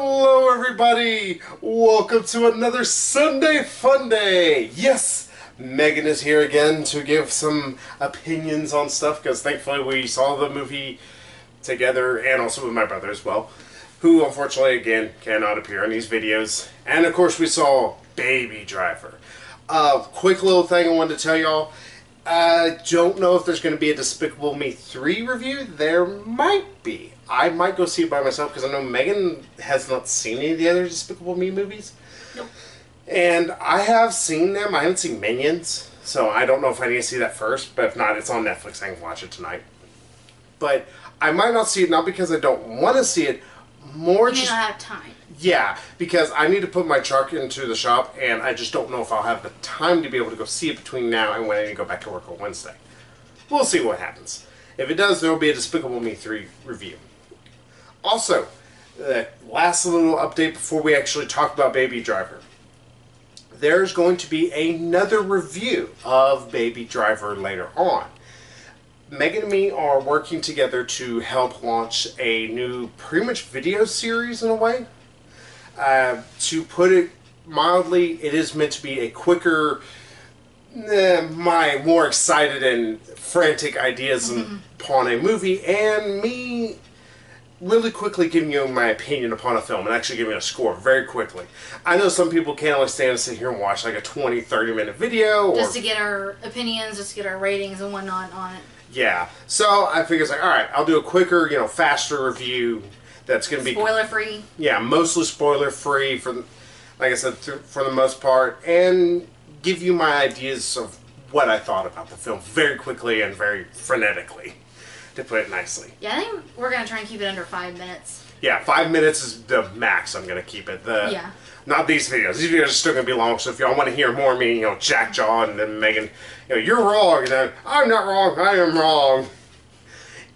Hello everybody! Welcome to another Sunday Funday! Yes! Megan is here again to give some opinions on stuff because thankfully we saw the movie together and also with my brother as well, who unfortunately again cannot appear in these videos. And of course we saw Baby Driver. Quick little thing I wanted to tell y'all. I don't know if there's going to be a Despicable Me 3 review. There might be. I might go see it by myself because I know Megan has not seen any of the other Despicable Me movies. Nope. And I have seen them. I haven't seen Minions, so I don't know if I need to see that first. But if not, it's on Netflix. I can watch it tonight. But I might not see it, not because I don't want to see it. More you just may not have time. Yeah, because I need to put my truck into the shop, and I just don't know if I'll have the time to be able to go see it between now and when I need to go back to work on Wednesday. We'll see what happens. If it does, there will be a Despicable Me 3 review. Also, last little update before we actually talk about Baby Driver. There's going to be another review of Baby Driver later on. Megan and me are working together to help launch a new pretty much video series in a way. To put it mildly, it is meant to be a quicker, my more excited and frantic ideas upon a movie, and me really quickly giving you my opinion upon a film and actually giving a score very quickly. I know some people can't only stand and sit here and watch like a 20-30 minute video. Just to get our opinions, just to get our ratings and whatnot on it. Yeah. So I figured, like, alright, I'll do a quicker, faster review. That's going to be spoiler free. Yeah, mostly spoiler free for, like I said, for the most part, and give you my ideas of what I thought about the film very quickly and very frenetically, to put it nicely. Yeah, I think we're going to try and keep it under 5 minutes. Yeah, 5 minutes is the max I'm going to keep it. Yeah. Not these videos. These videos are still going to be long, so if y'all want to hear more of me, jack-jaw and then Megan, you're wrong, and then, I'm not wrong, I am wrong.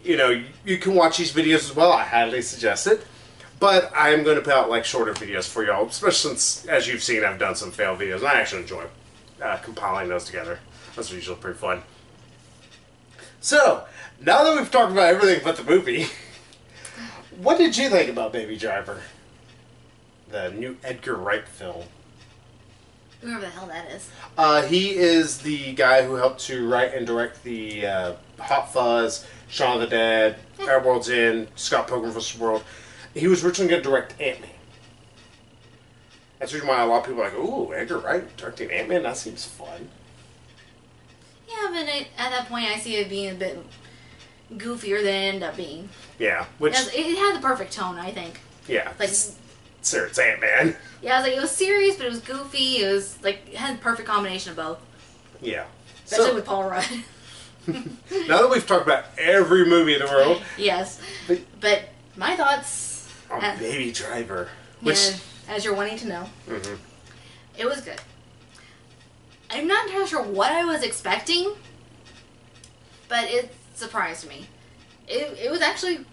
You can watch these videos as well. I highly suggest it. But I'm going to put out shorter videos for y'all, especially since, as you've seen, I've done some fail videos. And I actually enjoy compiling those together. That's usually pretty fun. So, now that we've talked about everything but the movie, what did you think about Baby Driver? The new Edgar Wright film. Whoever the hell that is. He is the guy who helped to write and direct the Hot Fuzz, Shaun of the Dead, Our World's End, Scott Pilgrim vs. the World. He was originally going to direct Ant-Man. That's the reason why a lot of people are like, ooh, Edgar Wright directing Ant-Man? That seems fun. Yeah, but at that point I see it being a bit goofier than it ended up being. Yeah. Which it had the perfect tone, I think. Yeah. Sir, it's Ant-Man. Yeah, I was it was serious, but it was goofy. It was it had the perfect combination of both. Yeah. Especially with Paul Rudd. Now that we've talked about every movie in the world. Yes. But my thoughts on Baby Driver. Which, as you're wanting to know. It was good. I'm not entirely sure what I was expecting, but it surprised me. It was actually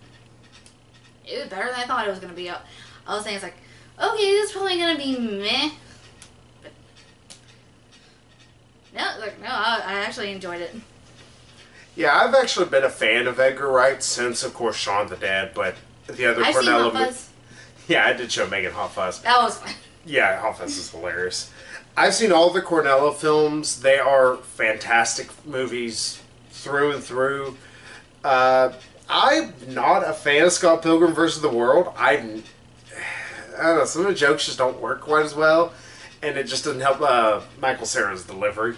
better than I thought it was going to be. I was saying, okay, this is probably going to be meh. But no, I actually enjoyed it. Yeah, I've actually been a fan of Edgar Wright since, of course, Shaun of the Dead, but the other Cornello movies. Yeah, I did show Megan Hot Fuzz. That was fun. Yeah, Hot Fuzz is hilarious. I've seen all the Cornello films. They are fantastic movies through and through. I'm not a fan of Scott Pilgrim vs. the World. I don't know, some of the jokes just don't work quite as well, and it just doesn't help Michael Cera's delivery.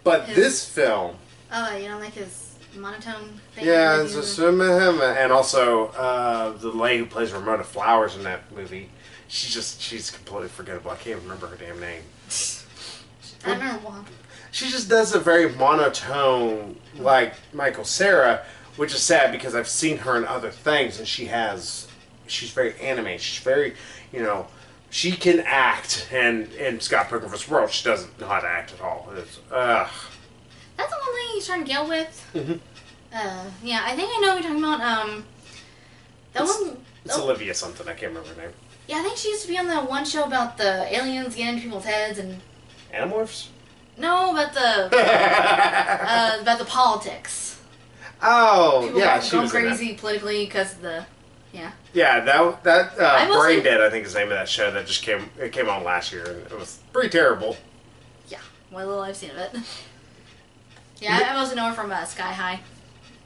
But this film... Oh, you don't like his monotone thing? Yeah, and also the lady who plays Ramona Flowers in that movie, she's completely forgettable. I can't remember her damn name. I don't know why. She just does a very monotone, like Michael Cera, which is sad because I've seen her in other things, and she's very animated. She's very, she can act, and in Scott Pilgrim vs. World, she doesn't know how to act at all. That's the one thing he's trying to get with. Yeah, I think I know what you're talking about. It's Olivia something. I can't remember her name. Yeah, I think she used to be on that one show about the aliens getting into people's heads and... Animorphs? No, about the politics. Oh, People yeah, she go was crazy politically because of the... Yeah. Yeah, that mostly- Brain Dead, I think is the name of that show that just came on last year, and it was pretty terrible. Yeah, what little I've seen of it. Yeah, I mostly know her from Sky High.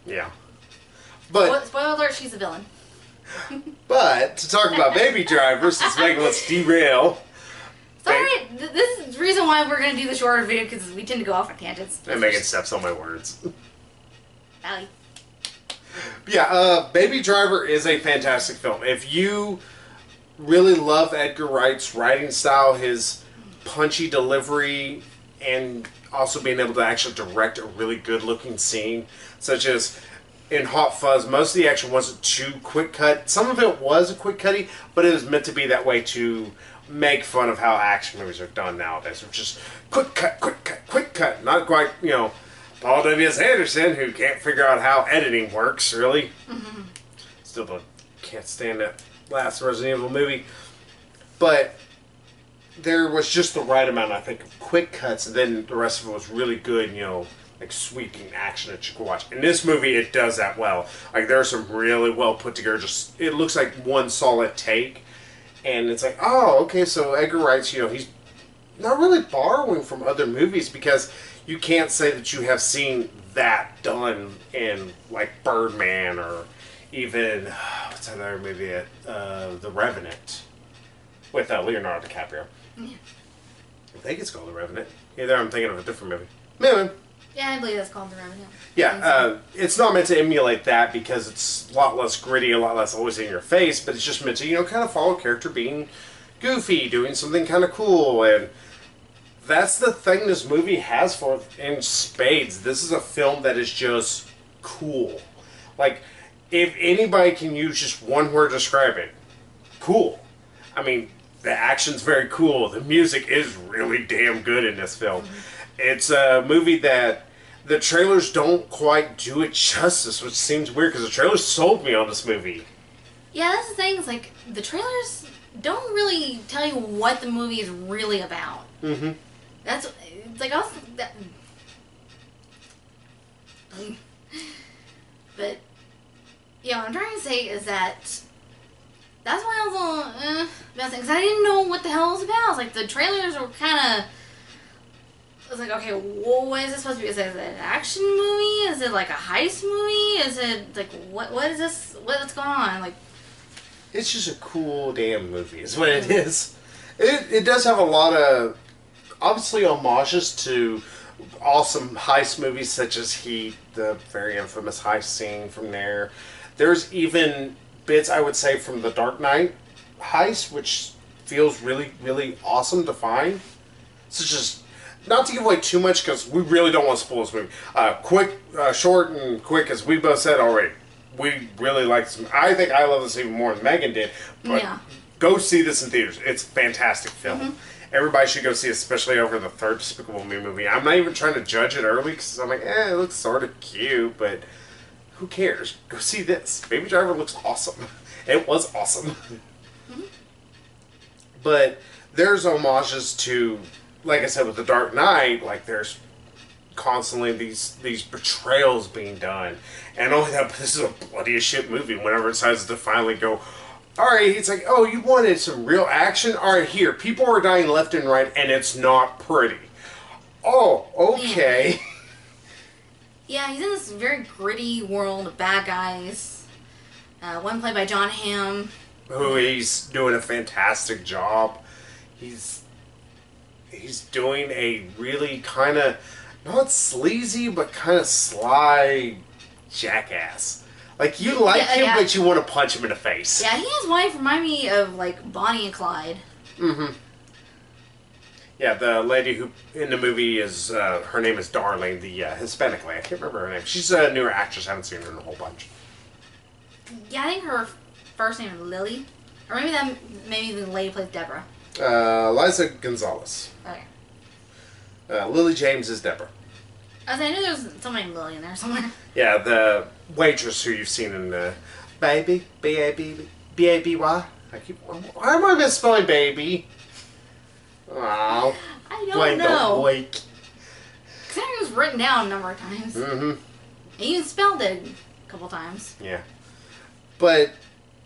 Yeah. But Spoiler alert, she's a villain. But to talk about Baby Driver, since Megan wants to derail. Sorry, this is the reason why we're going to do the shorter video, because we tend to go off on tangents. And Megan steps on my words. Allie. Yeah, Baby Driver is a fantastic film. If you really love Edgar Wright's writing style, his punchy delivery, and also being able to actually direct a really good-looking scene, such as in Hot Fuzz, most of the action wasn't too quick cut. Some of it was a quick cutty, but it was meant to be that way to make fun of how action movies are done nowadays. It's just quick cut, quick cut, quick cut. Not quite, Paul W.S. Anderson, who can't figure out how editing works, really. Mm-hmm. Still can't stand that last Resident Evil movie. But there was just the right amount, I think, of quick cuts, and then the rest of it was really good, like sweeping action that you could watch. In this movie, it does that well. Like, there's some really well put together, it looks like one solid take, and it's like, oh, okay, so Edgar Wright's, he's not really borrowing from other movies, because you can't say that you have seen that done in, like, Birdman, or even, what's that other movie, The Revenant, with Leonardo DiCaprio. Yeah. I think it's called The Revenant. Either I'm thinking of a different movie. Maybe. Yeah, I believe that's called The Revenant. Yeah, it's not meant to emulate that because it's a lot less gritty, a lot less always in your face, but it's just meant to, kind of follow a character being goofy, doing something kind of cool, and that's the thing this movie has for in spades. This is a film that is just cool. Like, if anybody can use just one word to describe it, cool. I mean, the action's very cool. The music is really damn good in this film. Mm-hmm. It's a movie that the trailers don't quite do it justice, which seems weird because the trailers sold me on this movie. Yeah, that's the thing. It's like, the trailers don't really tell you what the movie is really about. Mm-hmm. It's like, but, yeah, what I'm trying to say is that that's why I was a little, because I didn't know what the hell it was about. It's like, the trailers were kind of, I was like, okay, well, what is this supposed to be? Is it an action movie? Is it like a heist movie? Is it, like, what is this? What's going on? Like, it's just a cool damn movie, is what it is. It does have a lot of, obviously, homages to awesome heist movies such as Heat, the very infamous heist scene from there. There's even bits, I would say, from the Dark Knight heist, which feels really, really awesome to find. So just, not to give away too much, because we really don't want to spoil this movie. Short and quick, as we both said already. We really like this. I think I love this even more than Megan did. But yeah. Go see this in theaters. It's a fantastic film. Mm-hmm. Everybody should go see it, especially over the third Despicable Me movie. I'm not even trying to judge it early, because I'm like, it looks sort of cute, but who cares? Go see this. Baby Driver looks awesome. It was awesome. Mm-hmm. But there's homages to, like I said, with The Dark Knight, like there's constantly these betrayals being done. And only that, this is a bloody as shit movie whenever it decides to finally go, alright, it's like, oh, you wanted some real action? Alright, here, people are dying left and right, and it's not pretty. Oh, okay. Yeah, he's in this very gritty world of bad guys. One played by John Hamm. Who he's doing a fantastic job. He's doing a really kind of, not sleazy, but kind of sly jackass. Like, you like him, but you want to punch him in the face. Yeah, his wife remind me of, like, Bonnie and Clyde. Mm-hmm. Yeah, the lady who, in the movie, is, her name is Darling, the Hispanic lady. I can't remember her name. She's a newer actress. I haven't seen her in a whole bunch. Yeah, I think her first name is Lily. Or maybe the lady plays Deborah. Liza Gonzalez. Okay. Lily James is Deborah. I knew there was somebody named Lily in there somewhere. Yeah, the waitress who you've seen in the Baby, B-A-B-Y. Why am I misspelling baby? Oh, I don't know. Blake. Because it was written down a number of times. Mm-hmm. And you spelled it a couple times. Yeah. But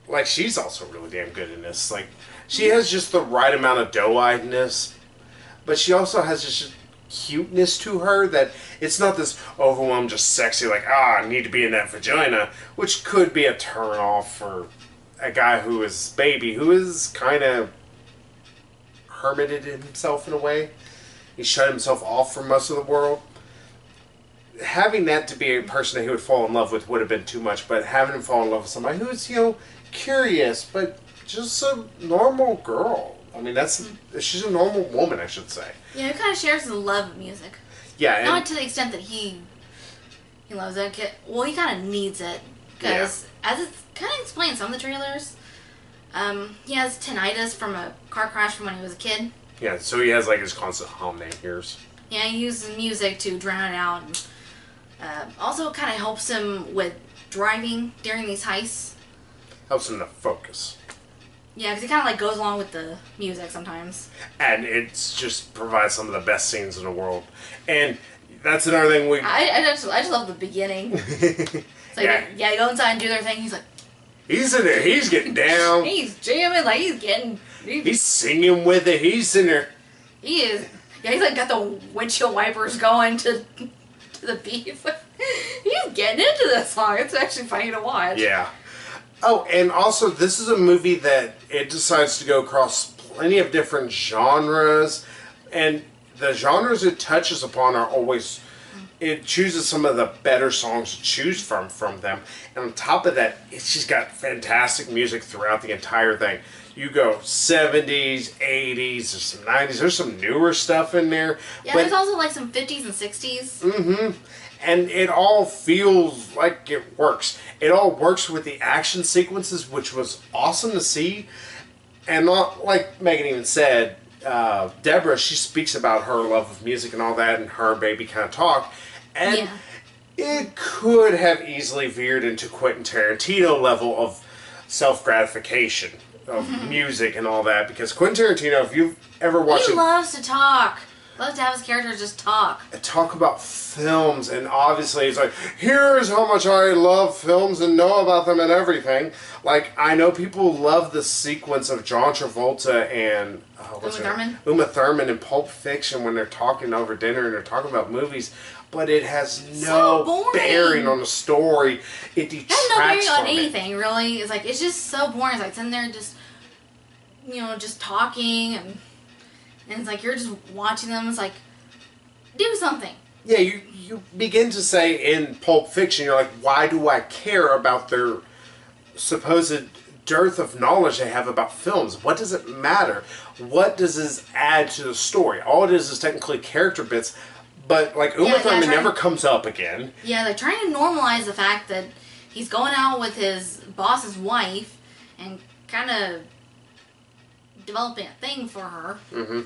like, she's also really damn good in this. Like, she has just the right amount of doe-eyedness, but she also has just cuteness to her that it's not this overwhelmed, just sexy, like, I need to be in that vagina, which could be a turn off for a guy who is baby, who is kind of hermited himself in a way. He shut himself off from most of the world. Having that to be a person that he would fall in love with would have been too much, but having him fall in love with somebody who's, curious, but just a normal girl. I mean, she's a normal woman, I should say. Yeah, he kind of shares his love of music. Yeah, not to the extent that he loves it. Well, he kind of needs it because, as it's kind of explained in some of the trailers, he has tinnitus from a car crash from when he was a kid. Yeah, so he has like his constant hum that he hears. Yeah, he uses music to drown it out. And, also, kind of helps him with driving during these heists. Helps him to focus. Yeah, because he kind of like goes along with the music sometimes. And it's just provides some of the best scenes in the world. And that's another thing I just love the beginning. It's like, they go inside and do their thing. He's like... He's in there. He's getting down. He's jamming. Like, he's getting... He's singing with it. He's in there. He is... Yeah, he's like got the windshield wipers going to the beat. He's getting into this song. It's actually funny to watch. Yeah. Oh, and also, this is a movie that it decides to go across plenty of different genres, and the genres it touches upon are always... It chooses some of the better songs to choose from them, and on top of that, it's just got fantastic music throughout the entire thing. You go 70s, 80s, there's some 90s, there's some newer stuff in there. Yeah, there's also like some 50s and 60s. Mm-hmm. And it all feels like it works. It all works with the action sequences, which was awesome to see. And not like Megan even said, Deborah, she speaks about her love of music and all that, and her and baby kind of talk. And it could have easily veered into Quentin Tarantino level of self-gratification of music and all that. Because Quentin Tarantino, if you've ever watched... He loves to talk. Loves to have his characters just talk. Talk about films, and obviously it's like, here's how much I love films and know about them and everything. Like, I know people love the sequence of John Travolta and Uma Thurman in Pulp Fiction when they're talking over dinner and they're talking about movies, but it has no bearing on the story. It detracts it has no bearing on from anything, really. It's like, it's just so boring. It's like sitting there just, just talking and it's like you're just watching them. It's like, do something. Yeah, you begin to say in Pulp Fiction, you're like, why do I care about their supposed dearth of knowledge they have about films? What does it matter? What does this add to the story? All it is technically character bits, but like Uma Thurman never comes up again. Yeah, they're trying to normalize the fact that he's going out with his boss's wife and kind of developing a thing for her. Mm-hmm.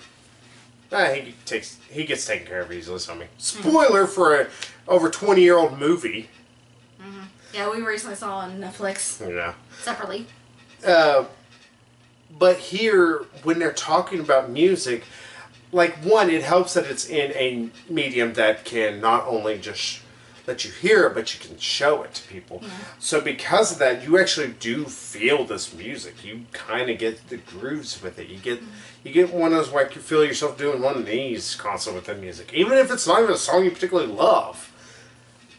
He gets taken care of easily. So I mean, spoiler for a over 20-year-old movie. Mm-hmm. Yeah, we recently saw on Netflix. Yeah. Separately. But here, when they're talking about music, like, one, it helps that it's in a medium that can not only just let you hear it, but you can show it to people. Yeah. So because of that, you actually do feel this music. You kind of get the grooves with it. You get one of those, like, you feel yourself doing one of these constantly with the music. Even if it's not even a song you particularly love.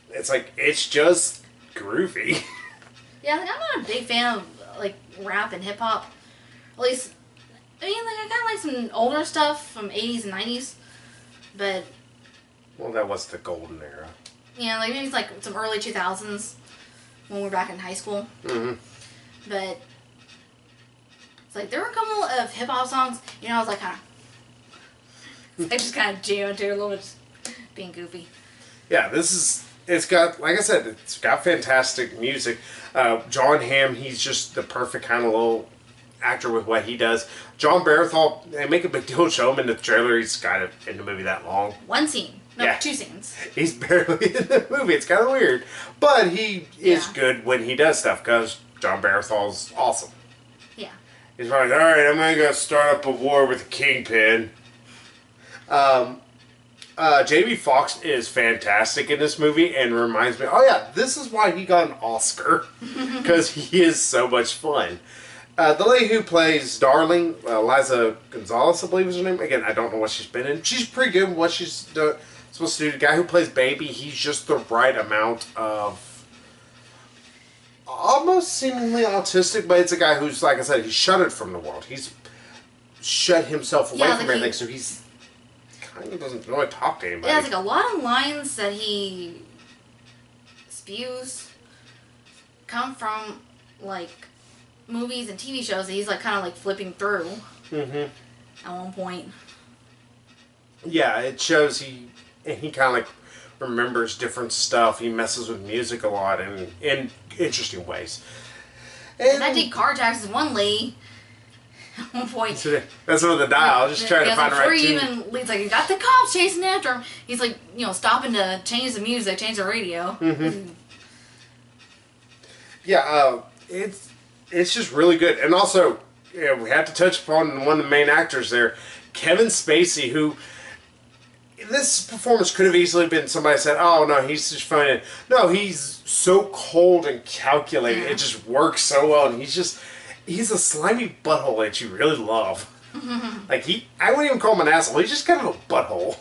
It's like, it's just groovy. Yeah, like, I'm not a big fan of, like, rap and hip-hop. At least, I mean, like, I kind of like some older stuff from 80s and 90s. But... Well, that was the golden era. Yeah, like maybe it's like some early 2000s when we were back in high school. Mm-hmm. But it's like there were a couple of hip hop songs, I was like I just kind of jammed to a little bit, just being goofy. Yeah, it's got, like I said, it's got fantastic music. John Hamm, he's just the perfect kind of little actor with what he does. John Barathol, they make a big deal to show him in the trailer. He's kind of in the movie that long. One scene. No, yeah. 2 scenes. He's barely in the movie. It's kind of weird. But he is good when he does stuff because John Barathol's awesome. Yeah. He's like, alright, I'm going to go start up a war with the Kingpin. Jamie Foxx is fantastic in this movie and reminds me, oh yeah, this is why he got an Oscar. Because he is so much fun. The lady who plays Darling, Liza Gonzalez, I believe is her name. Again, I don't know what she's been in. She's pretty good in what she's supposed to do. The guy who plays Baby, he's just the right amount of almost seemingly autistic, but it's a guy who's, like I said, he's shuttered from the world. He's shut himself away from everything, so he's kind of doesn't really talk to anybody. Yeah, it's like a lot of lines that he spews come from, like, movies and TV shows that he's, like, kind of, like, flipping through at one point. Yeah, it shows he kind of, like, remembers different stuff. He messes with music a lot and in interesting ways. And I did carjacks with one lady at one point. That's one of the dial. Just trying to find the right tune. Even leads like, he got the cops chasing after him. He's like, stopping to change the music, change the radio. Yeah, it's just really good. And also, we have to touch upon one of the main actors there, Kevin Spacey, who this performance could have easily been somebody said, oh no, he's just funny. No, he's so cold and calculated. It just works so well, and he's a slimy butthole that you really love. Like I wouldn't even call him an asshole. He's just kind of a butthole.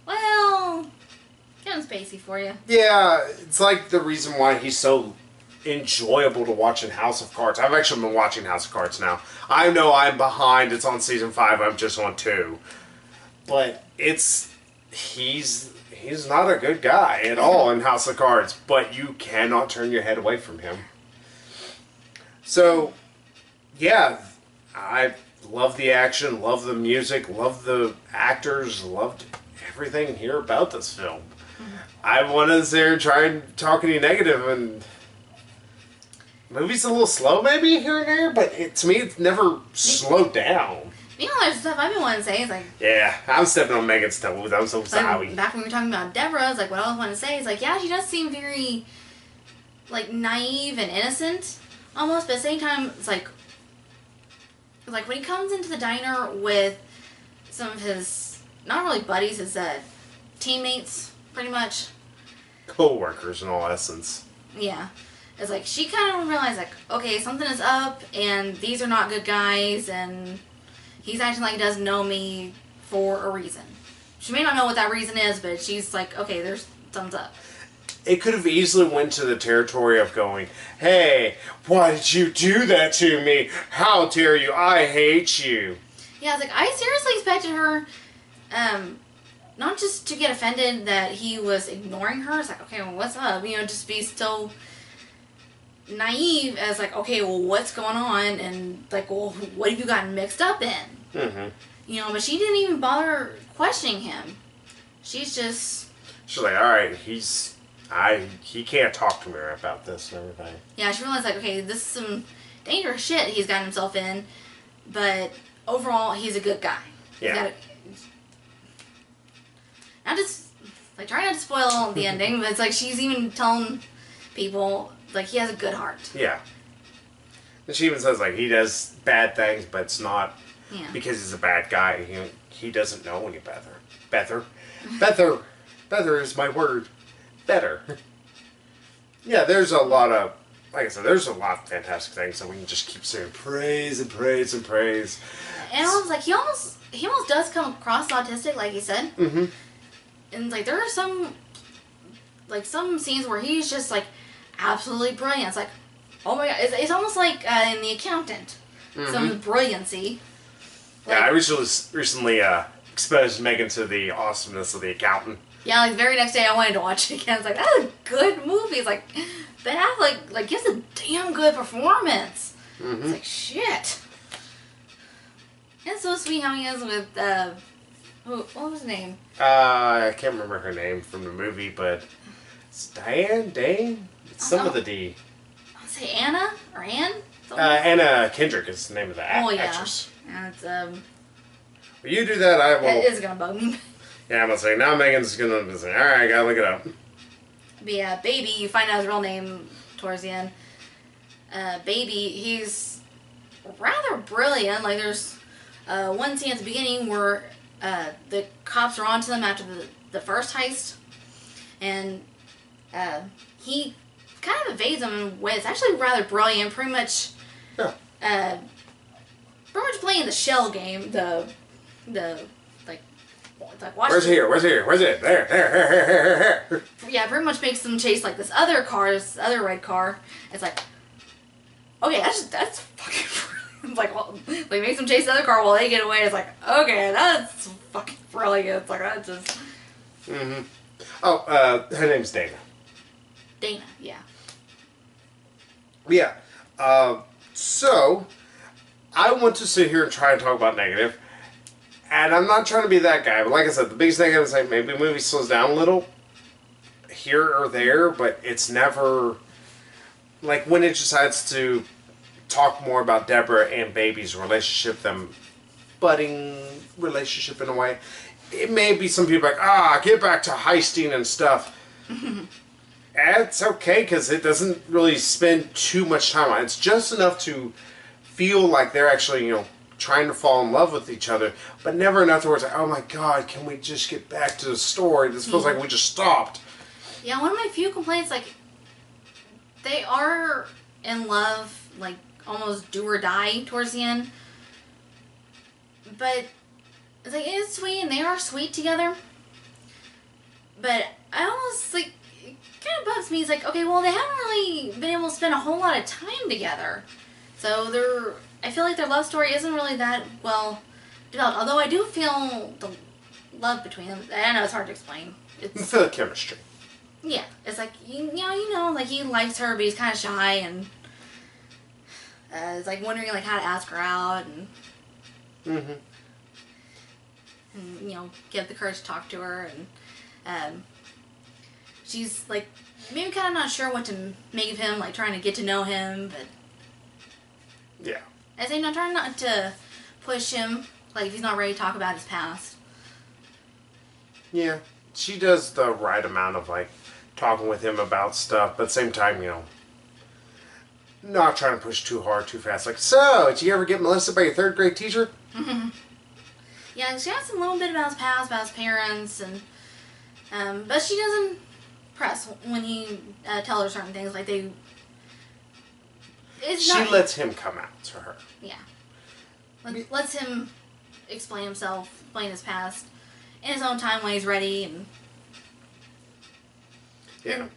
Well, Kevin Spacey for you. Yeah, it's like the reason why he's so enjoyable to watch in House of Cards. I've actually been watching House of Cards now. I know I'm behind. It's on season 5. I'm just on 2. But he's not a good guy at all in House of Cards, but you cannot turn your head away from him. So, yeah, I love the action, love the music, love the actors, loved everything here about this film. I wanted to sit there and try and talk any negative, and the movie's a little slow maybe here and there, but to me it's never slowed down. There's stuff I've been wanting to say. It's like, yeah, I'm stepping on Megan's toes. I'm so sorry. Back when we were talking about Deborah, it's like what I was wanting to say is like, yeah, she does seem very like naive and innocent almost, but at the same time, it's like when he comes into the diner with some of his not really buddies, his teammates, pretty much co-workers in all essence. Yeah, it's like she kind of realized like, okay, something is up, and these are not good guys, and he's acting like he doesn't know me for a reason. She may not know what that reason is, but she's like, okay, there's something's up. It could have easily went to the territory of going, hey, why did you do that to me? How dare you? I hate you. Yeah, I was like, I seriously expected her, not just to get offended that he was ignoring her. It's like, okay, well, what's up? Just be so naive as like, okay, well, what's going on? And like, well, what have you gotten mixed up in? But she didn't even bother questioning him. She's like, all right, he can't talk to me about this and everything. Yeah, she realized like, okay, this is some dangerous shit he's gotten himself in, but overall, he's a good guy. Yeah. Not just like trying not to spoil the ending, but it's like she's even telling people like he has a good heart. Yeah. And she even says like he does bad things, but it's not because he's a bad guy. He doesn't know any better. Better is my word. Better. Yeah, there's a lot of, like I said, there's a lot of fantastic things that we can just keep saying praise and praise and praise. And I was like, he almost does come across autistic, like he said. And like there are some scenes where he's just like absolutely brilliant. It's like, oh my god, it's almost like in The Accountant, some brilliancy. Like, yeah, I recently exposed Megan to the awesomeness of The Accountant. Yeah, like the very next day I wanted to watch it again. It's like, that's a good movie. It's like, Ben Affleck gives a damn good performance. It's like, shit. It's so sweet how he is with, what was his name? I can't remember her name from the movie, but it's Dane? It's some of the D. I'll say Anna or Ann? Anna Kendrick is the name of the actress. And it's, Will you do that? I will. It is gonna bug me. Yeah, I'm gonna say, now Megan's gonna say, alright, I gotta look it up. But yeah, Baby, you find out his real name towards the end. Baby, he's rather brilliant. Like, there's one scene at the beginning where the cops are onto them after the first heist, and he kind of evades them in a way that's actually rather brilliant. Pretty much, pretty much playing the shell game. The watch. Where's here? Where's here? Where's it? There. Yeah, pretty much makes them chase like this other car, this other red car. It's like, okay, that's fucking brilliant. It's like, well, like makes them chase the other car while they get away. It's like, okay, that's fucking brilliant. It's like that just. Mm-hmm. Oh, her name's Dana. Dana, yeah. Yeah. So, I want to sit here and try and talk about negative. And I'm not trying to be that guy, but like I said, the biggest negative is like maybe the movie slows down a little here or there, but it's never like when it decides to talk more about Deborah and Baby's relationship, them budding relationship in a way. It may be some people like, get back to heisting and stuff. It's okay because it doesn't really spend too much time on it. It's just enough to feel like they're actually, trying to fall in love with each other, but never enough to where it's like, oh my god, can we just get back to the story? This feels like we just stopped. Yeah, one of my few complaints, like, they are in love, like, almost do or die towards the end. But, it's like, it's sweet, and they are sweet together. But I almost, like, it kind of bugs me. It's like, okay, well, they haven't really been able to spend a whole lot of time together. So I feel like their love story isn't really that well developed. Although I do feel the love between them. I know it's hard to explain. You feel the chemistry. Yeah, it's like like he likes her, but he's kind of shy, and it's like wondering like how to ask her out, and get the courage to talk to her, and she's like maybe kind of not sure what to make of him, like trying to get to know him, but. Yeah. I say, trying not to push him, like, if he's not ready to talk about his past. Yeah. She does the right amount of, like, talking with him about stuff, but at the same time, not trying to push too hard, too fast. Like, so, did you ever get molested by your third grade teacher? Mm-hmm. Yeah, she asks a little bit about his past, about his parents, and, but she doesn't press when he tells her certain things, like, she lets him come out to her. Yeah. Lets him explain himself, explain his past, in his own time when he's ready. And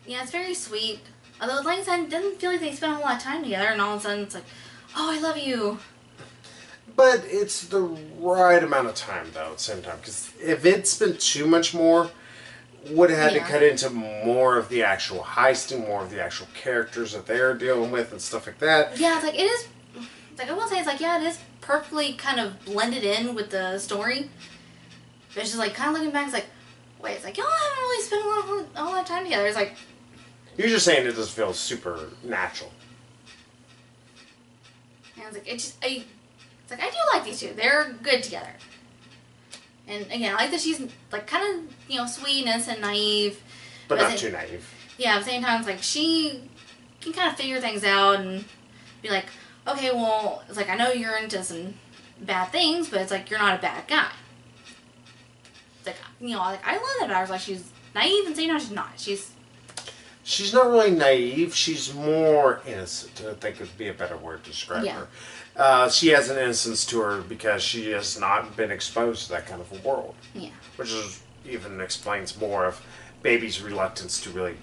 yeah, it's very sweet. Although, like I said, it doesn't feel like they spend a whole lot of time together, and all of a sudden it's like, oh, I love you. But it's the right amount of time, though, at the same time. Because if it's been too much more, would have had to cut into more of the actual heisting, more of the actual characters that they're dealing with and stuff like that. Yeah, it's like, it is, like, I will say, it's like, yeah, it is perfectly kind of blended in with the story. But it's just, like, kind of looking back, it's like, wait, it's like, y'all haven't really spent a lot of time together. It's like... You're just saying it doesn't feel super natural. And it's like, it's like, I do like these two. They're good together. And again, I like that she's like kind of, sweet, innocent, naive. But not too naive. Yeah, at the same time, it's like she can kind of figure things out and be like, okay, well, it's like, I know you're into some bad things, but it's like, you're not a bad guy. It's like, like, I love that about her. It's like, she's naive and saying no, she's not. She's not really naive. She's more innocent. I think would be a better word to describe her. She has an innocence to her because she has not been exposed to that kind of a world. Yeah. Which even explains more of Baby's reluctance to really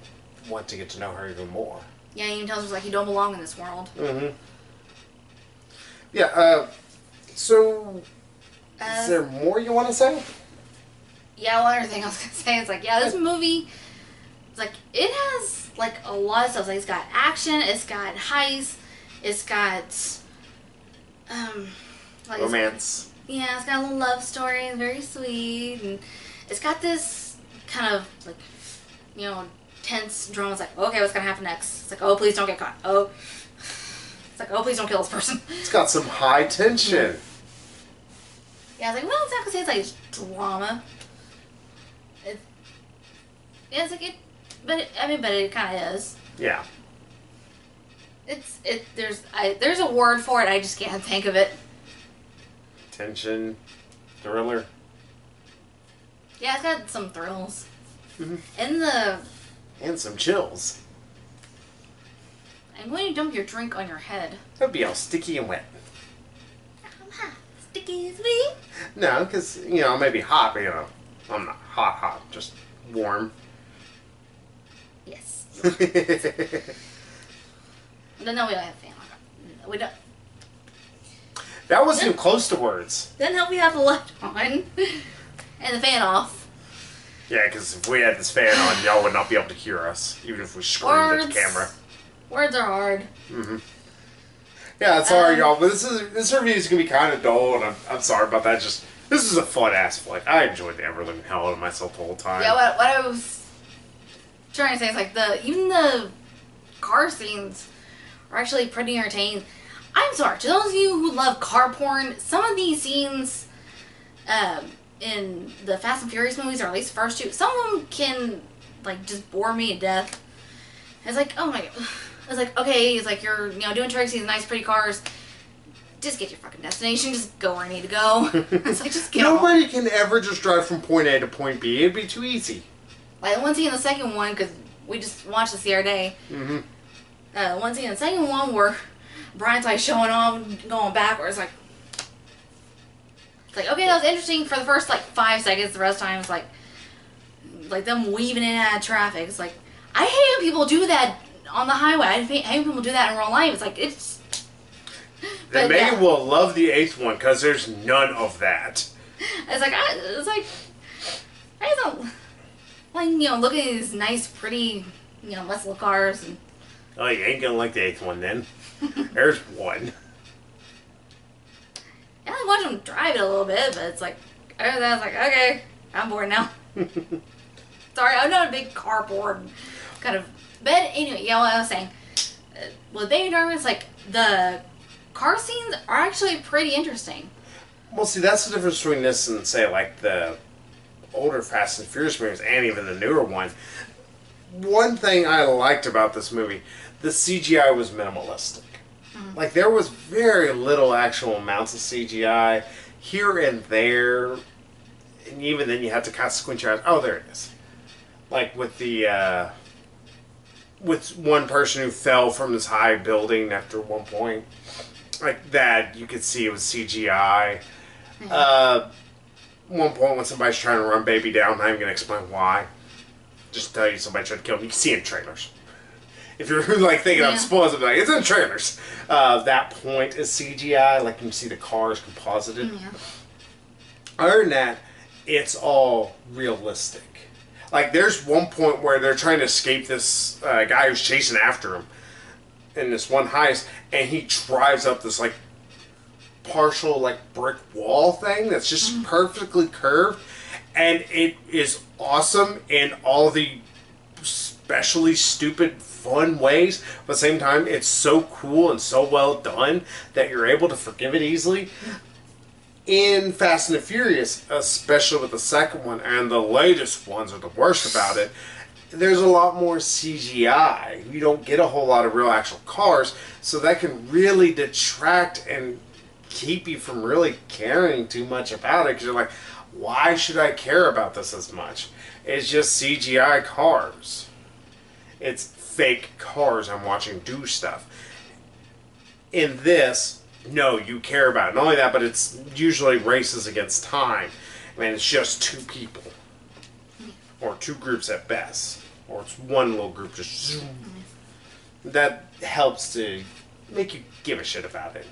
want to get to know her even more. Yeah, he even tells her, like, you don't belong in this world. Mm-hmm. Yeah, so... is there more you want to say? Yeah, one other thing I was going to say is, like, this movie... It's like, it has, like, a lot of stuff. Like, it's got action, it's got heist, it's got... like romance. It's got a little love story, and very sweet, and it's got this kind of like, tense drama. It's like, okay, what's gonna happen next? It's like, oh, please don't get caught. Oh, it's like, oh, please don't kill this person. It's got some high tension. Mm-hmm. Yeah, I was like, well, it's not gonna say it's like it's drama. It's like it, but it kind of is. Yeah. There's a word for it. I just can't think of it. Tension, thriller. Yeah, it's got some thrills. Mm-hmm. And some chills. And when you dump your drink on your head. That'd be all sticky and wet. Sticky as me? No, because, maybe hot, but, I'm not hot, just warm. Yes. No, we don't have a fan. We don't. That wasn't even close to words. Then help we have the light on and the fan off. Yeah, because if we had this fan on, y'all would not be able to hear us, even if we screamed at the camera. Words are hard. Mm-hmm. Yeah, sorry, y'all, but this review is gonna be kind of dull, and I'm sorry about that. Just this is a fun ass flick. I enjoyed the ever living hell out of myself the whole time. Yeah, what I was trying to say is like even the car scenes are actually pretty entertaining. I'm sorry, to those of you who love car porn, some of these scenes in the Fast and Furious movies, or at least the first two, some of them can like just bore me to death. It's like, oh my god. It's like, okay, it's like you're doing tricks, these nice pretty cars. Just get your fucking destination. Just go where I need to go. It's like, just get Nobody can ever just drive from point A to point B. It'd be too easy. Like, one scene in the second one, because we just watched this the other day. Mm-hmm. One scene in the second one where Brian's like showing off, going backwards. It's like, okay, that was interesting for the first like 5 seconds. The rest of the time, it's like them weaving in and out of traffic. It's like, I hate when people do that on the highway. I hate when people do that in real life. It's like, it's... Then Megan will love the 8th one, because there's none of that. I just don't... Like, looking at these nice, pretty, muscle cars. And... Oh, you ain't gonna like the 8th one, then. There's one. Yeah, I watch them drive it a little bit, but it's like... I was like, okay, I'm bored now. Sorry, I'm not a big car bored kind of... But anyway, yeah, what I was saying, with Baby Driver, it's like the car scenes are actually pretty interesting. Well, see, that's the difference between this and, say, like the older Fast and Furious movies, and even the newer one. One thing I liked about this movie, the CGI was minimalistic. Mm-hmm. Like, there was very little actual amounts of CGI here and there, and even then you have to kind of squint your eyes. Oh, there it is. Like, with the... with one person who fell from this high building after one point. Like that, you could see it was CGI. One point when somebody's trying to run Baby down, I'm not even going to explain why. Just tell you somebody tried to kill him. You can see it in trailers. If you're like thinking I'm spoiling something, like, it's in trailers. That point is CGI. Like you can see the cars composited. Yeah. Other than that, it's all realistic. Like, there's one point where they're trying to escape this guy who's chasing after him in this one heist, and he drives up this, like, partial, like, brick wall thing that's just perfectly curved, and it is awesome in all the especially stupid, fun ways, but at the same time, it's so cool and so well done that you're able to forgive it easily. In Fast and the Furious, especially with the second one, and the latest ones are the worst about it, there's a lot more CGI. You don't get a whole lot of real actual cars, so that can really detract and keep you from really caring too much about it, because you're like, why should I care about this as much? It's just CGI cars. It's fake cars I'm watching do stuff. In this... No, you care about it. Not only that, but it's usually races against time. I mean, it's just two people. Or two groups at best. Or it's one little group just zoom. That helps to make you give a shit about it.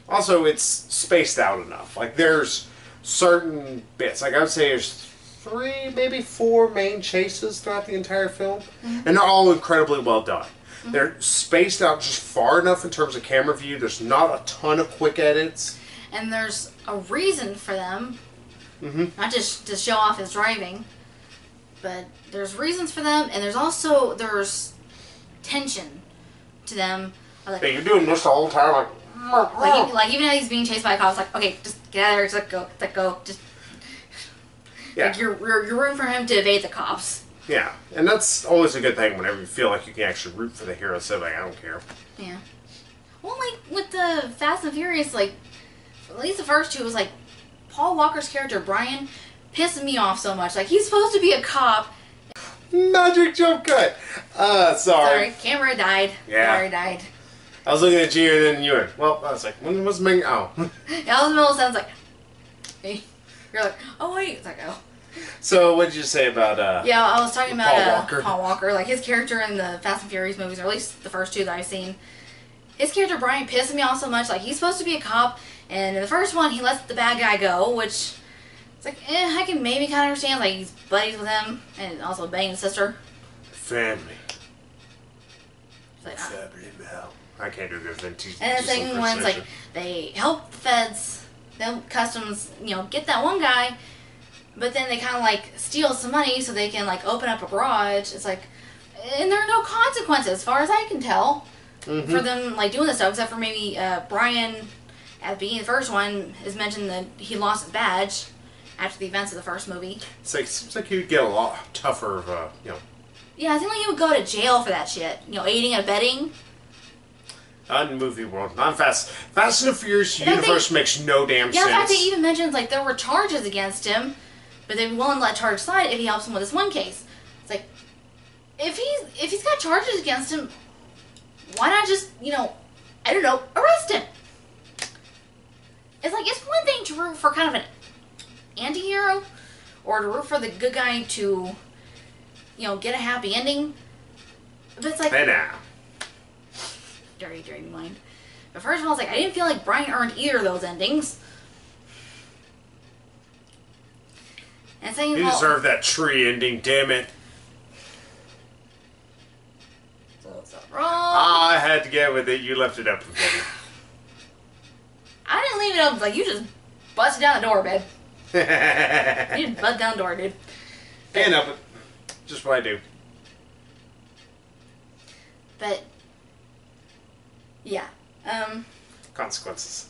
Also, it's spaced out enough. Like, there's certain bits. Like, I would say there's 3, maybe 4 main chases throughout the entire film. And they're all incredibly well done. They're spaced out just far enough in terms of camera view. There's not a ton of quick edits. And there's a reason for them. Not just to show off his driving. But there's reasons for them. And there's tension to them. Like, yeah, you're doing this the whole time. Like even though he's being chased by a cop, like, okay, just get out of there. Just let go. Just... Yeah. Like, you're rooting for him to evade the cops. Yeah, and that's always a good thing whenever you feel like you can actually root for the hero. So, like, I don't care. Yeah. Well, like, with the Fast and Furious, like, at least the first two, it was like, Paul Walker's character, Brian, pissing me off so much. Like, he's supposed to be a cop. Magic jump cut. Sorry. Camera died. Yeah. Camera died. I was looking at you and then you went, well, I was like, when was Ming? Oh. Yeah, I was in the middle of the sentence like, hey. You're like, oh wait. It's like, oh. So what did you say about Yeah, I was talking about Paul Walker. Like, his character in the Fast and Furious movies, or at least the first two that I've seen. His character, Brian, pisses me off so much. Like, he's supposed to be a cop, and in the first one, he lets the bad guy go, which, it's like, I can maybe kind of understand. Like, he's buddies with him, and also banging his sister. family? Like, Family, Mel. I can't do this. And the second one's like, they help the feds, the customs, get that one guy, but then they kind of like steal some money so they can like open up a garage. It's like, and there are no consequences as far as I can tell for them like doing this stuff, except for maybe Brian at the beginning of the first one is mentioned that he lost his badge after the events of the first movie. It's like, seems like he would get a lot tougher, Yeah, I think like he would go to jail for that shit. Aiding and abetting. Not in movie world. Not Fast and the Furious universe makes no damn sense. Yeah, in fact, they even mentions like there were charges against him, but they were willing to let charge slide if he helps him with this one case. It's like, if he's got charges against him, why not just, I don't know, arrest him? It's like, it's one thing to root for kind of an anti-hero, or to root for the good guy to, get a happy ending. But it's like, Hey now. dirty mind. But first of all, it's like, I didn't feel like Brian earned either of those endings. And second You of all, deserve that tree ending, damn it. so wrong. I had to get with it. You left it open for me. I didn't leave it open. Like, you just busted down the door, babe. You just busted down the door, dude. Can't help it. Just what I do. But yeah, Consequences.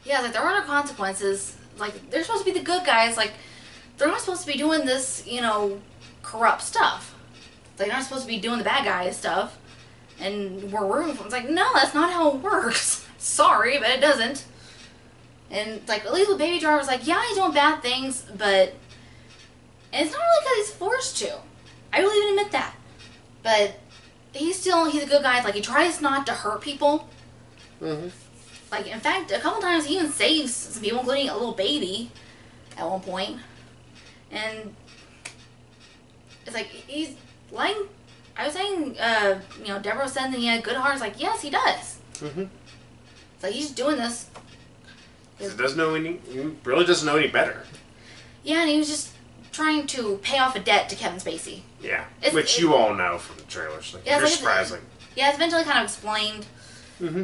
yeah, like there are no consequences. Like, they're supposed to be the good guys. Like, they're not supposed to be doing this, corrupt stuff. Like, they're not supposed to be doing the bad guy stuff. And we're rooting for them. It's like, no, that's not how it works. Sorry, but it doesn't. And it's like, at least with Baby Driver's like, yeah, he's doing bad things, but and it's not really because he's forced to. I will even admit that. But he's a good guy. Like, he tries not to hurt people. Mm-hmm. Like, in fact, a couple times he even saves some people, including a little baby at one point. And it's like, he's like, I was saying, Deborah said that he had good heart. It's like, yes, he does. Mm-hmm. It's like, he's doing this. He really doesn't know any better. Yeah, and he was just trying to pay off a debt to Kevin Spacey. Yeah, which you all know from the trailers. Like, yeah, you're surprising. Yeah, it's eventually kind of explained. Mm-hmm.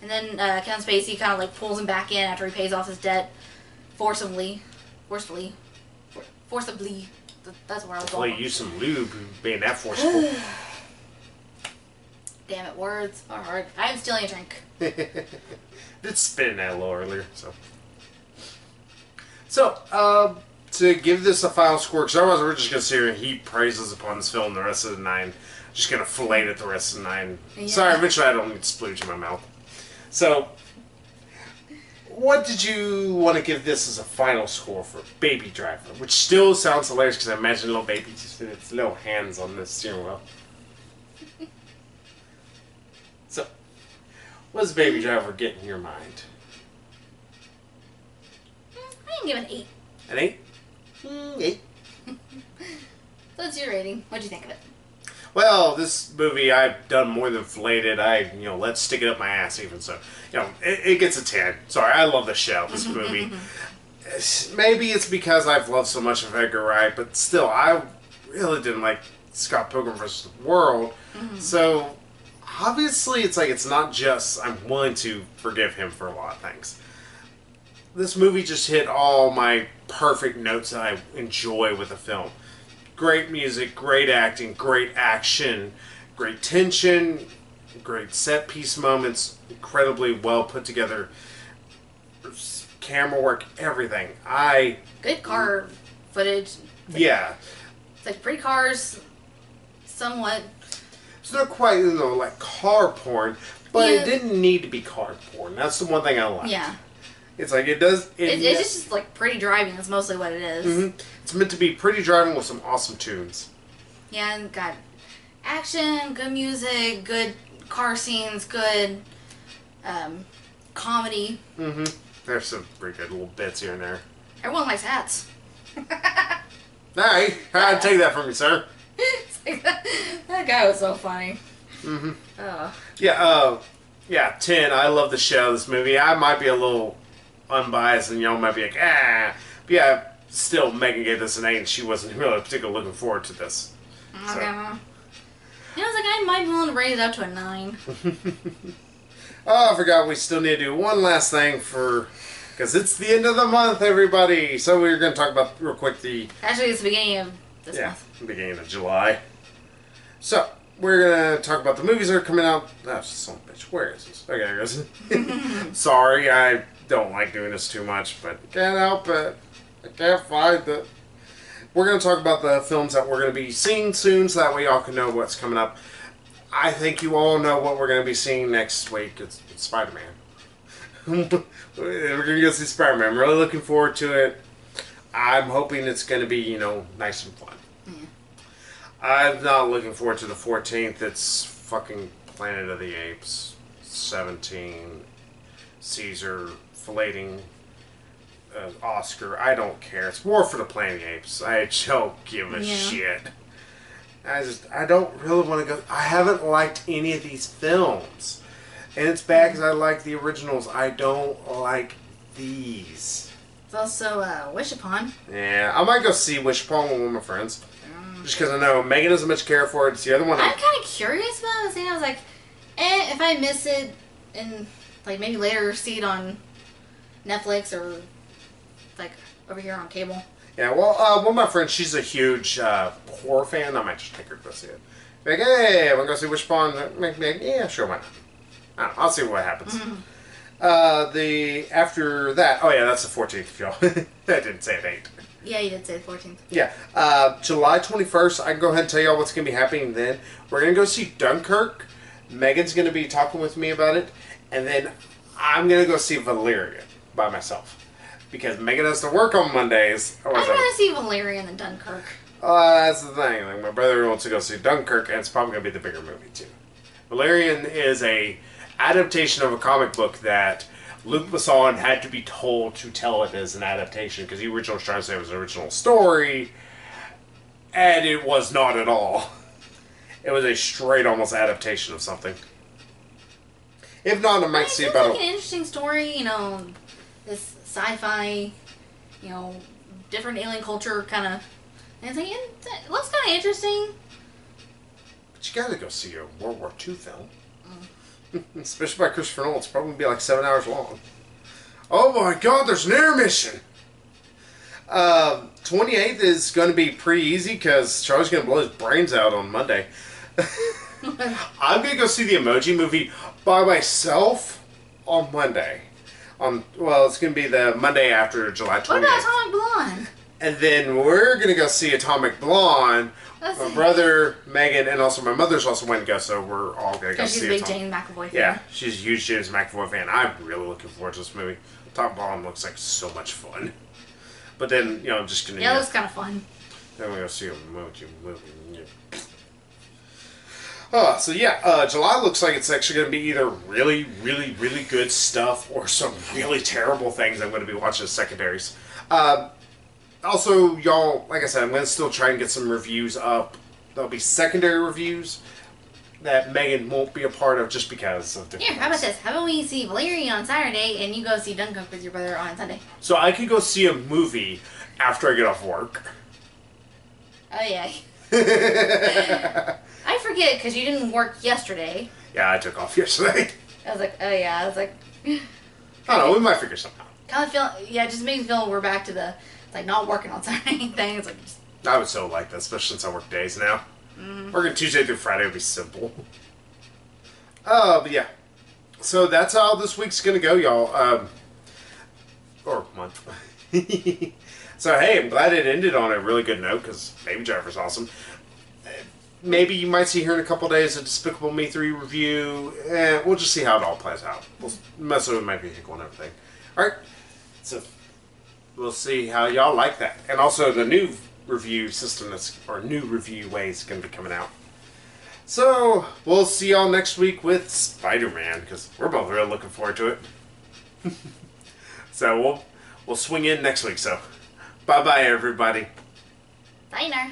And then Kevin Spacey kind of like pulls him back in after he pays off his debt forcibly. That's where I was going. Well, use some lube being that forceful. Damn it, words are hard. I'm stealing a drink. Did spit in that a little earlier, so. To give this a final score, because otherwise we're just going to sit here and heap praises upon this film the rest of the 9. Just going to fillet it the rest of the 9. Yeah. Sorry, eventually I don't need splooge in my mouth. So, what did you want to give this as a final score for Baby Driver? Which still sounds hilarious because I imagine a little baby just with its little hands on this steering wheel. So, what does Baby Driver get in your mind? I can give it an 8. An 8? 8. So what's your rating? What'd you think of it? Well, this movie, I've done more than filleted. Let's stick it up my ass even. So, it gets a 10. Sorry, I love the show, this movie. Maybe it's because I've loved so much of Edgar Wright, but still, I really didn't like Scott Pilgrim vs. the World. Mm-hmm. So, obviously, it's not just I'm willing to forgive him for a lot of things. This movie just hit all my perfect notes that I enjoy with a film. Great music, great acting, great action, great tension, great set piece moments, incredibly well put together camera work, everything. Good car footage. Yeah. It's like pretty cars, somewhat. It's not quite, like car porn, but it didn't need to be car porn. That's the one thing I like. Yeah. It's like it does. It's just like pretty driving. That's mostly what it is. Mm-hmm. It's meant to be pretty driving with some awesome tunes. Yeah, and got action, good music, good car scenes, good comedy. Mm-hmm. There's some pretty good little bits here and there. Everyone likes hats. Hey, I'd take that from you, sir. That guy was so funny. Mm-hmm. Oh. Yeah, 10. I love the show, this movie. I might be a little unbiased and y'all might be like, ah. But yeah, still, Megan gave this an 8 and she wasn't really particularly looking forward to this. Okay, well. I was like, I might be willing to raise it up to a 9. Oh, I forgot we still need to do one last thing because it's the end of the month, everybody. So we're going to talk about, real quick, Actually, it's the beginning of this month. Beginning of July. So, we're going to talk about the movies that are coming out. Oh, son of a bitch. Where is this? Okay, there it goes. Sorry, I don't like doing this too much, but can't help it. I can't find it. We're going to talk about the films that we're going to be seeing soon, so that way y'all can know what's coming up. I think you all know what we're going to be seeing next week. It's Spider-Man. We're going to go see Spider-Man. I'm really looking forward to it. I'm hoping it's going to be, nice and fun. Yeah. I'm not looking forward to the 14th. It's fucking Planet of the Apes. 17. Caesar filleting Oscar. I don't care. It's more for the Planet of the Apes. I don't give a shit. I don't really want to go. I haven't liked any of these films. And it's bad because I like the originals. I don't like these. It's also Wish Upon. Yeah, I might go see Wish Upon with one of my friends. Just because I know Megan doesn't much care for it. It's the other one. I'm kind of curious about it. I was like, if I miss it and like maybe later see it on Netflix or like over here on cable. Yeah, well, one of my friends, she's a huge horror fan. I might just take her to go see it. Like, hey, I'm going to go see Wish Upon. Yeah, sure, why not? I don't know, I'll see what happens. After that, oh yeah, that's the 14th, y'all. I didn't say it 8. Yeah, you did say the 14th. Yeah, July 21st, I can go ahead and tell y'all what's going to be happening then. We're going to go see Dunkirk. Megan's going to be talking with me about it. And then I'm going to go see Valerian by myself. Because Megan has to work on Mondays. I'd rather see Valerian than Dunkirk. That's the thing. Like, my brother wants to go see Dunkirk, and it's probably going to be the bigger movie, too. Valerian is a adaptation of a comic book that Luc Besson had to be told to tell it as an adaptation, because he originally was trying to say it was an original story, and it was not at all. It was a straight, almost adaptation of something. If not, I might see about like an interesting story, this sci-fi, different alien culture kind of. And it's like, it looks kind of interesting. But you gotta go see a World War II film. Especially by Christopher Nolan. It's probably going to be like 7 hours long. Oh my god, there's an intermission! 28th is going to be pretty easy because Charlie's going to blow his brains out on Monday. I'm going to go see the Emoji Movie by myself on Monday. It's going to be the Monday after July 28th. What about Atomic Blonde? And then we're going to go see Atomic Blonde. My brother, Megan, and also my mother's also went to go, so we're all going to go see it. She's a big James McAvoy fan. Yeah, she's a huge James McAvoy fan. I'm really looking forward to this movie. Atomic Blonde looks like so much fun. But then, I'm just going to... Yeah, it looks kind of fun. Then we're going to see a movie. July looks like it's actually going to be either really, really, really good stuff or some really terrible things I'm going to be watching as secondaries. Also, y'all, like I said, I'm going to still try and get some reviews up. There'll be secondary reviews that Megan won't be a part of just because of different How about this? How about we see Valerian on Saturday and you go see Dunkirk with your brother on Sunday? So I could go see a movie after I get off work. Oh, yeah. I forget because you didn't work yesterday. Yeah, I took off yesterday. I was like, oh, yeah. I was like... I don't know, we might figure something out. Kind of feel... Yeah, it just makes me feel we're back to the... Like, not working on Saturday thing. It's like... I would so like that, especially since I work days now. Working Tuesday through Friday would be simple. But yeah. So that's how this week's gonna go, y'all. Or month. So hey, I'm glad it ended on a really good note, because Baby Driver's awesome. Maybe you might see here in a couple days a Despicable Me 3 review. We'll just see how it all plays out. We'll mess with my vehicle and everything. Alright. So we'll see how y'all like that. And also the new review system or new review ways is going to be coming out. So we'll see y'all next week with Spider-Man, because we're both really looking forward to it. So we'll swing in next week. So bye-bye, everybody. Bye now.